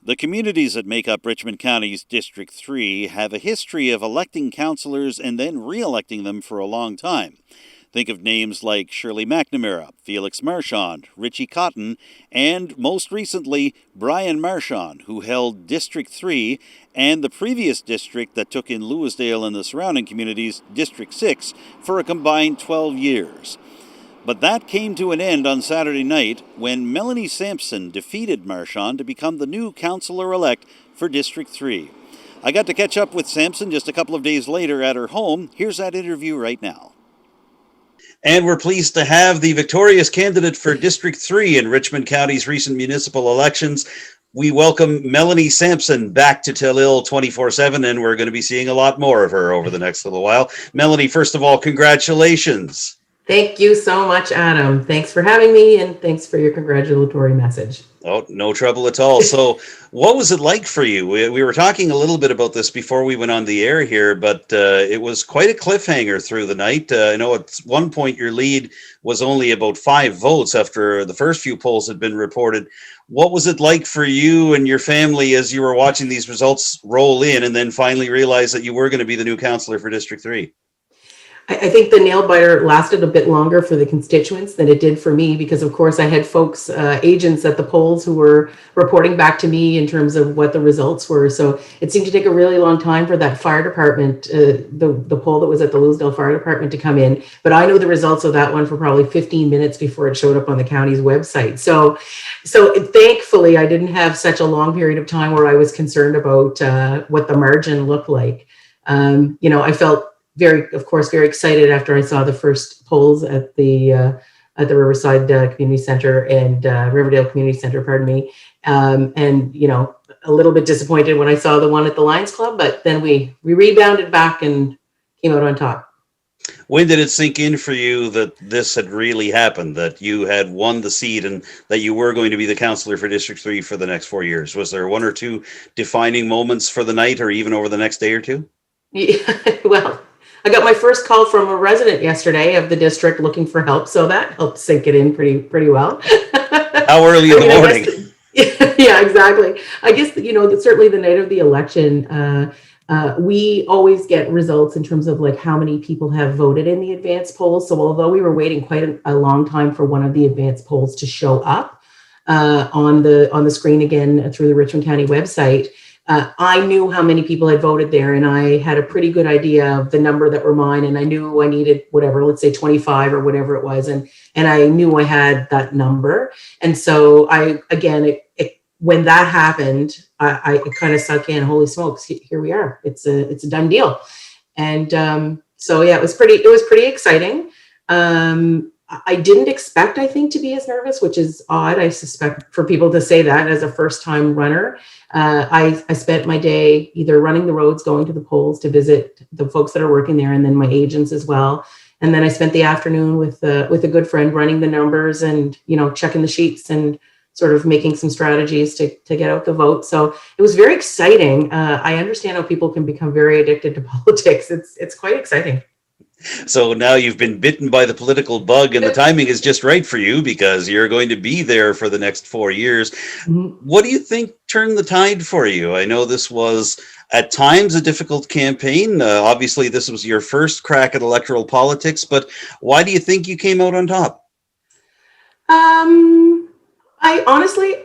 The communities that make up Richmond County's District 3 have a history of electing councillors and then re-electing them for a long time. Think of names like Shirley McNamara, Felix Marchand, Richie Cotton, and most recently, Brian Marchand, who held District 3 and the previous district that took in Lewisdale and the surrounding communities, District 6, for a combined 12 years. But that came to an end on Saturday night when Melanie Sampson defeated Marchand to become the new councillor-elect for District 3. I got to catch up with Sampson just a couple of days later at her home. Here's that interview right now. And we're pleased to have the victorious candidate for District 3 in Richmond County's recent municipal elections. We welcome Melanie Sampson back to Telile 24/7, and we're going to be seeing a lot more of her over the next little while. Melanie, first of all, congratulations. Thank you so much, Adam. Thanks for having me, and thanks for your congratulatory message. Oh, no trouble at all. So what was it like for you? We were talking a little bit about this before we went on the air here, but it was quite a cliffhanger through the night. I know at one point your lead was only about 5 votes after the first few polls had been reported. What was it like for you and your family as you were watching these results roll in and then finally realize that you were going to be the new councillor for District 3? I think the nail biter lasted a bit longer for the constituents than it did for me, because of course I had folks, agents at the polls who were reporting back to me in terms of what the results were. So it seemed to take a really long time for that fire department, the poll that was at the Lewisdale Fire Department, to come in. But I knew the results of that one for probably 15 minutes before it showed up on the county's website. So thankfully I didn't have such a long period of time where I was concerned about what the margin looked like. I felt very excited after I saw the first polls at the Riverside Community Center and Riverdale Community Center, pardon me. And a little bit disappointed when I saw the one at the Lions Club, but then we rebounded back and came out on top. When did it sink in for you that this had really happened, that you had won the seat and that you were going to be the councillor for District 3 for the next 4 years? Was there one or two defining moments for the night or even over the next day or two? Yeah, well, I got my first call from a resident yesterday of the district looking for help, so that helped sink it in pretty well. How early in the morning? Yeah, exactly. I guess certainly the night of the election, we always get results in terms of like how many people have voted in the advance polls. So although we were waiting quite a long time for one of the advance polls to show up on the screen again through the Richmond County website, I knew how many people had voted there, and I had a pretty good idea of the number that were mine, and I knew I needed whatever, let's say 25 or whatever it was, and I knew I had that number. And so when that happened, I kind of sunk in. Holy smokes, here we are. It's a done deal. And so yeah, it was pretty exciting. I didn't expect, I think, to be as nervous, which is odd, I suspect, for people to say that as a first-time runner. I spent my day either running the roads, going to the polls to visit the folks that are working there, and then my agents as well. And then I spent the afternoon with a good friend running the numbers and, checking the sheets and sort of making some strategies to get out the vote. So it was very exciting. I understand how people can become very addicted to politics. It's quite exciting. So now you've been bitten by the political bug, and the timing is just right for you because you're going to be there for the next 4 years. Mm-hmm. What do you think turned the tide for you? I know this was at times a difficult campaign. Obviously, this was your first crack at electoral politics, but why do you think you came out on top?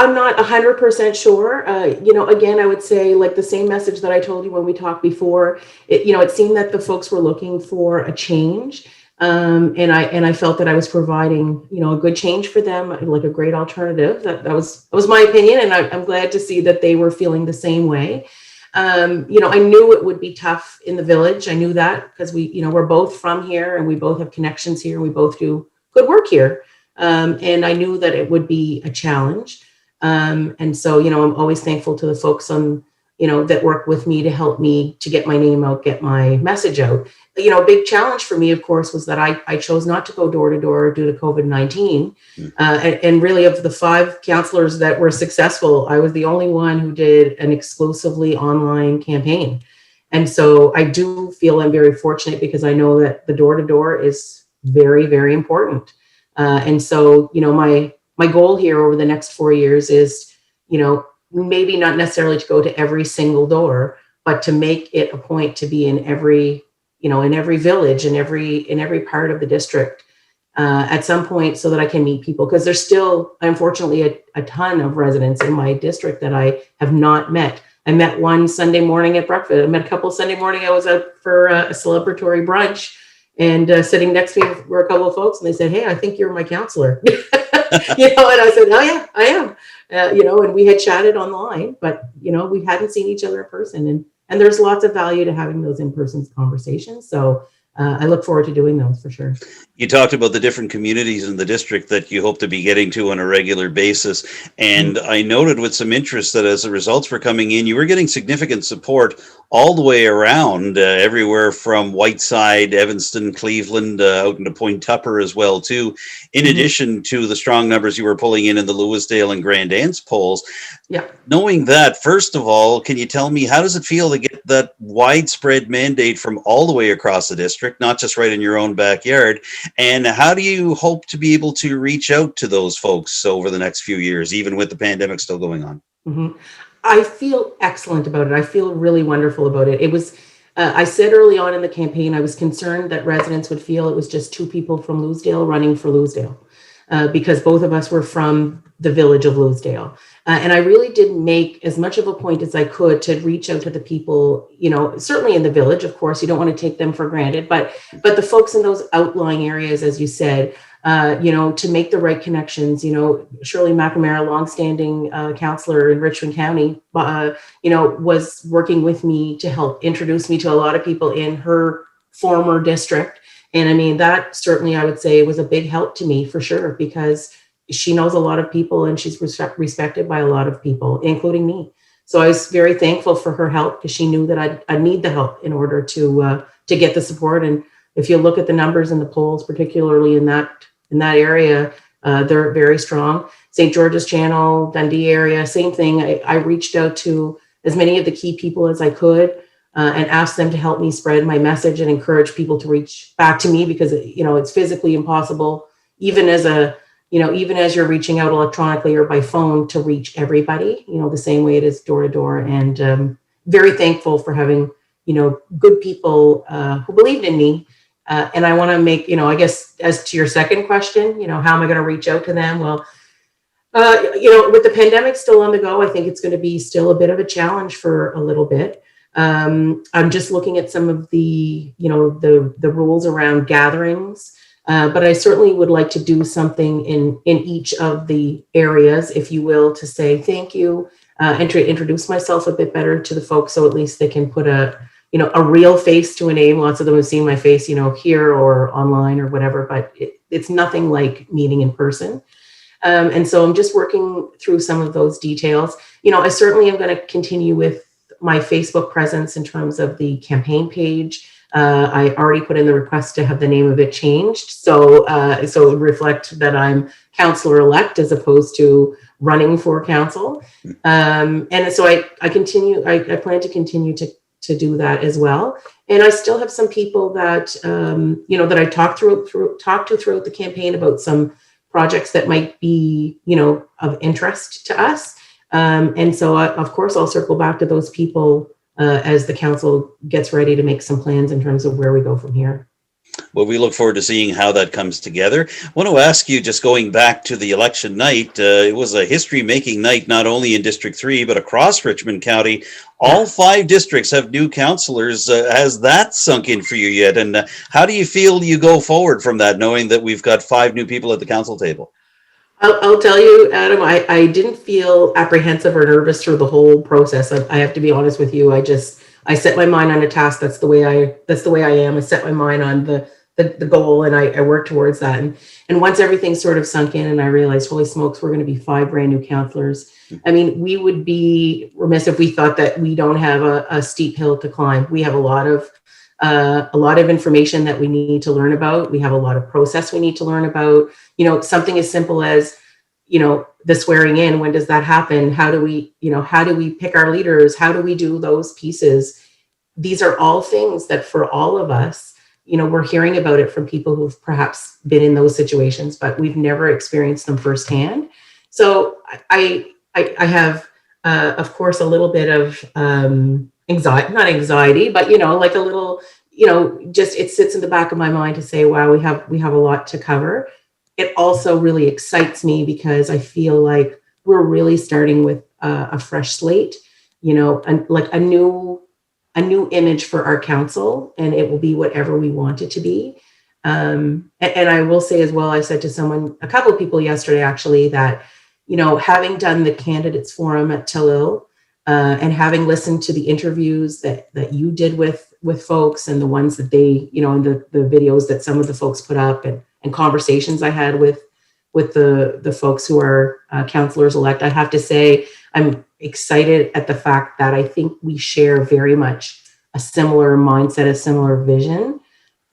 I'm not 100% sure. Again, I would say like the same message that I told you when we talked before. It seemed that the folks were looking for a change, and I felt that I was providing, a good change for them, like a great alternative. That was my opinion, and I'm glad to see that they were feeling the same way. I knew it would be tough in the village. I knew that because we're both from here and we both have connections here. We both do good work here. And I knew that it would be a challenge. And so, I'm always thankful to the folks that work with me to help me to get my name out, get my message out. A big challenge for me, of course, was that I chose not to go door to door due to COVID-19. And really of the 5 councillors that were successful, I was the only one who did an exclusively online campaign. And so I do feel I'm very fortunate because I know that the door to door is very, very important. And so, my goal here over the next 4 years is, maybe not necessarily to go to every single door, but to make it a point to be in every, in every village, in every part of the district at some point, so that I can meet people. Because there's still, unfortunately, a ton of residents in my district that I have not met. I met one Sunday morning at breakfast. I met a couple Sunday morning. I was out for a celebratory brunch, and sitting next to me were a couple of folks, and they said, "Hey, I think you're my counselor." And I said, "Oh yeah, I am." And we had chatted online, but we hadn't seen each other in person, and there's lots of value to having those in-person conversations. So I look forward to doing those for sure. You talked about the different communities in the district that you hope to be getting to on a regular basis. And I noted with some interest that as the results were coming in, you were getting significant support all the way around, everywhere from Whiteside, Evanston, Cleveland, out into Point Tupper as well, too, in addition to the strong numbers you were pulling in the Lewisdale and Grand Anse polls. Yeah. Knowing that, first of all, can you tell me, how does it feel to get that widespread mandate from all the way across the district, not just right in your own backyard? And how do you hope to be able to reach out to those folks over the next few years, even with the pandemic still going on? I feel excellent about it. I feel really wonderful about it. It was, I said early on in the campaign, I was concerned that residents would feel it was just two people from Lewisdale running for Lewisdale, because both of us were from the village of Lewisdale. And I really did make as much of a point as I could to reach out to the people, certainly in the village. Of course, you don't want to take them for granted, but the folks in those outlying areas, as you said, to make the right connections. Shirley McNamara, longstanding counselor in Richmond County, was working with me to help introduce me to a lot of people in her former district. And I mean, that certainly, I would say, was a big help to me for sure, because she knows a lot of people and she's respected by a lot of people, including me. So I was very thankful for her help, because she knew that I'd need the help in order to get the support. And if you look at the numbers in the polls, particularly in that area, they're very strong. St. George's Channel, Dundee area, same thing. I reached out to as many of the key people as I could and asked them to help me spread my message and encourage people to reach back to me, because it's physically impossible, even as you're reaching out electronically or by phone, to reach everybody, the same way it is door to door. And very thankful for having, good people who believed in me. And I want to make, I guess, as to your second question, how am I going to reach out to them? Well, with the pandemic still on the go, I think it's going to be still a bit of a challenge for a little bit. I'm just looking at some of the, the rules around gatherings. But I certainly would like to do something in each of the areas, if you will, to say thank you and to introduce myself a bit better to the folks, so at least they can put a real face to a name. Lots of them have seen my face, here or online or whatever, but it's nothing like meeting in person. And so I'm just working through some of those details. I certainly am going to continue with my Facebook presence in terms of the campaign page. I already put in the request to have the name of it changed, so it would reflect that I'm councillor-elect as opposed to running for council. And so I plan to continue to do that as well. And I still have some people that that I talked to throughout the campaign about some projects that might be of interest to us. And so of course I'll circle back to those people as the council gets ready to make some plans in terms of where we go from here. Well, we look forward to seeing how that comes together. I want to ask you, just going back to the election night, it was a history-making night, not only in District 3, but across Richmond County. All 5 districts have new councillors. Has that sunk in for you yet? And how do you feel you go forward from that, knowing that we've got 5 new people at the council table? I'll tell you, Adam, I didn't feel apprehensive or nervous through the whole process. I have to be honest with you. I set my mind on a task. That's the way I am. I set my mind on the goal, and I work towards that. And once everything sort of sunk in and I realized, holy smokes, we're going to be 5 brand new councillors. I mean, we would be remiss if we thought that we don't have a steep hill to climb. We have a lot of information that we need to learn about. We have a lot of process we need to learn about. Something as simple as, the swearing in. When does that happen? How do we pick our leaders? How do we do those pieces? These are all things that for all of us, we're hearing about it from people who've perhaps been in those situations, but we've never experienced them firsthand. So I have of course, a little bit of anxiety, not anxiety, but, like a little, just it sits in the back of my mind to say, wow, we have a lot to cover. It also really excites me because I feel like we're really starting with a fresh slate, and like a new image for our council, and it will be whatever we want it to be. And I will say as well, I said to a couple of people yesterday, actually, that, having done the candidates forum at Telile, and having listened to the interviews that you did with folks, and the ones that they, and the videos that some of the folks put up, and conversations I had with the folks who are councillors elect, I have to say I'm excited at the fact that I think we share very much a similar mindset, a similar vision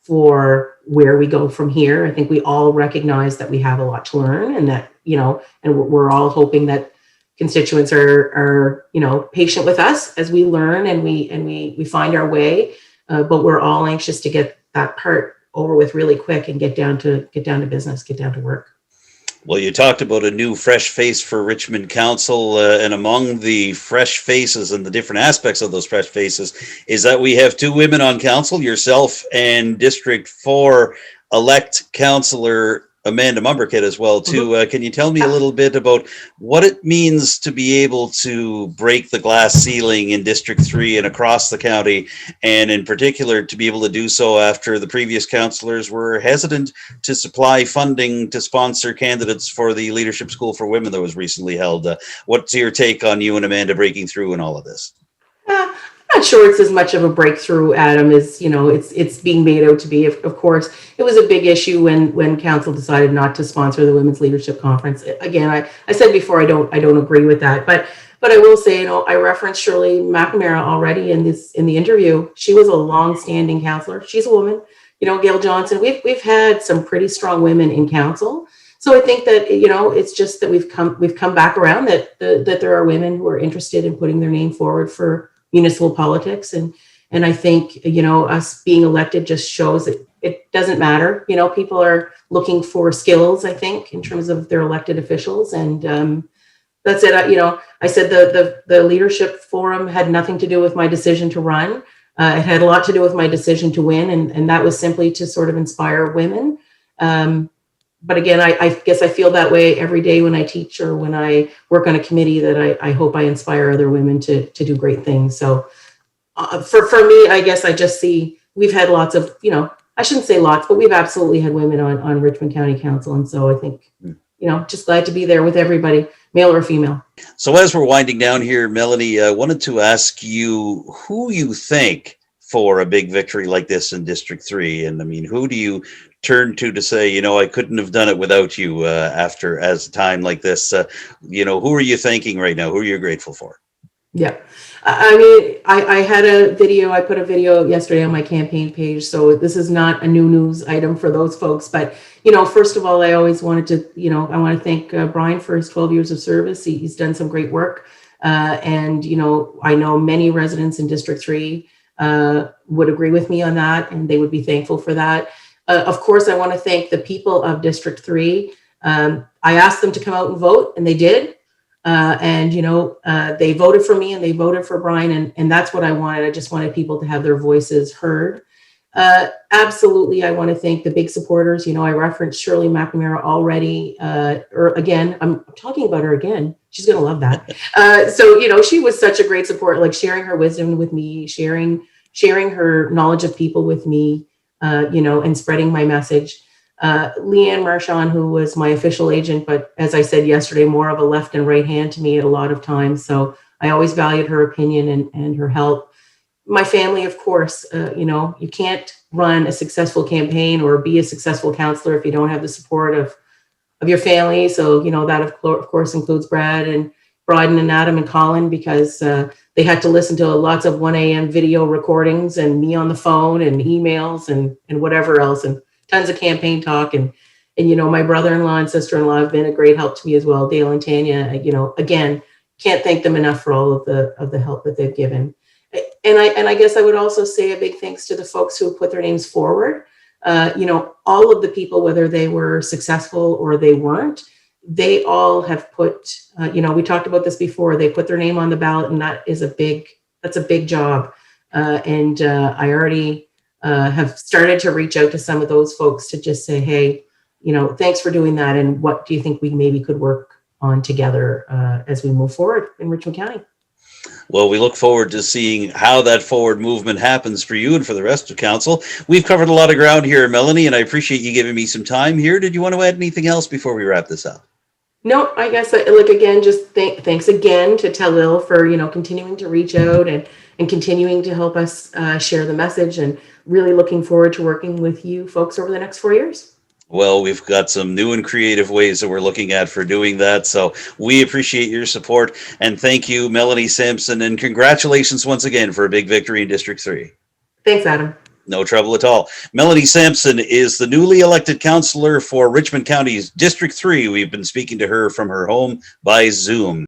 for where we go from here. I think we all recognize that we have a lot to learn, and that, and we're all hoping that constituents are patient with us as we learn and we find our way. But we're all anxious to get that part over with really quick and get down to business, get down to work. Well, you talked about a new fresh face for Richmond Council, and among the fresh faces and the different aspects of those fresh faces is that we have two women on council, yourself and District 4 elect councillor Amanda Mumberkid as well, too. Mm-hmm. Can you tell me a little bit about what it means to be able to break the glass ceiling in District 3 and across the county, and in particular to be able to do so after the previous councillors were hesitant to supply funding to sponsor candidates for the Leadership School for Women that was recently held? What's your take on you and Amanda breaking through in all of this? I'm not sure it's as much of a breakthrough, Adam, as it's being made out to be. Of course, it was a big issue when council decided not to sponsor the Women's Leadership Conference. Again, I said before I don't agree with that, but I will say, I referenced Shirley McNamara already in the interview. She was a long-standing councillor. She's a woman. Gail Johnson. We've had some pretty strong women in council. So I think that it's just that we've come back around, that there are women who are interested in putting their name forward for municipal politics, and I think us being elected just shows that it doesn't matter. People are looking for skills, I think, in terms of their elected officials, and that's it. I said the leadership forum had nothing to do with my decision to run. It had a lot to do with my decision to win, and that was simply to sort of inspire women. But again, I guess I feel that way every day when I teach or when I work on a committee, that I hope I inspire other women to do great things. So for me, I guess I just see we've had lots of, I shouldn't say lots, but we've absolutely had women on Richmond County Council. And so I think, just glad to be there with everybody, male or female. So as we're winding down here, Melanie, I wanted to ask you who you think for a big victory like this in District 3. And I mean, who do you turn to say, I couldn't have done it without you after as a time like this? Who are you thanking right now? Who are you grateful for? Yeah. I mean, I had a video, I put a video yesterday on my campaign page. So this is not a new news item for those folks. But, first of all, I always wanted to, I want to thank Brian for his 12 years of service. He's done some great work. And, I know many residents in District 3 would agree with me on that, and they would be thankful for that. Of course, I want to thank the people of District 3. I asked them to come out and vote, and they did. They voted for me and they voted for Brian, and that's what I wanted. I just wanted people to have their voices heard. Absolutely, I want to thank the big supporters. I referenced Shirley McNamara already. Again, I'm talking about her again. She's going to love that. She was such a great support, like sharing her wisdom with me, sharing her knowledge of people with me, and spreading my message. Leanne Marchand, who was my official agent, but as I said yesterday, more of a left and right hand to me at a lot of times. So I always valued her opinion and her help. My family, of course, you can't run a successful campaign or be a successful counselor if you don't have the support of your family. So, that of course includes Brad and Bryden and Adam and Colin, because they had to listen to lots of 1 a.m. video recordings and me on the phone and emails and whatever else, and tons of campaign talk. And my brother-in-law and sister-in-law have been a great help to me as well, Dale and Tanya. Again, can't thank them enough for all of the help that they've given. And I guess I would also say a big thanks to the folks who put their names forward. All of the people, whether they were successful or they weren't, they all have put, we talked about this before, they put their name on the ballot, and that's a big job. I already have started to reach out to some of those folks to just say, hey, thanks for doing that. And what do you think we maybe could work on together as we move forward in Richmond County? Well, we look forward to seeing how that forward movement happens for you and for the rest of council. We've covered a lot of ground here, Melanie, and I appreciate you giving me some time here. Did you want to add anything else before we wrap this up? No, I guess again, just thanks again to Telile for continuing to reach out and continuing to help us share the message, and really looking forward to working with you folks over the next 4 years. Well, we've got some new and creative ways that we're looking at for doing that. So we appreciate your support, and thank you, Melanie Sampson, and congratulations once again for a big victory in District 3. Thanks, Adam. No trouble at all. Melanie Sampson is the newly elected councillor for Richmond County's District 3. We've been speaking to her from her home by Zoom.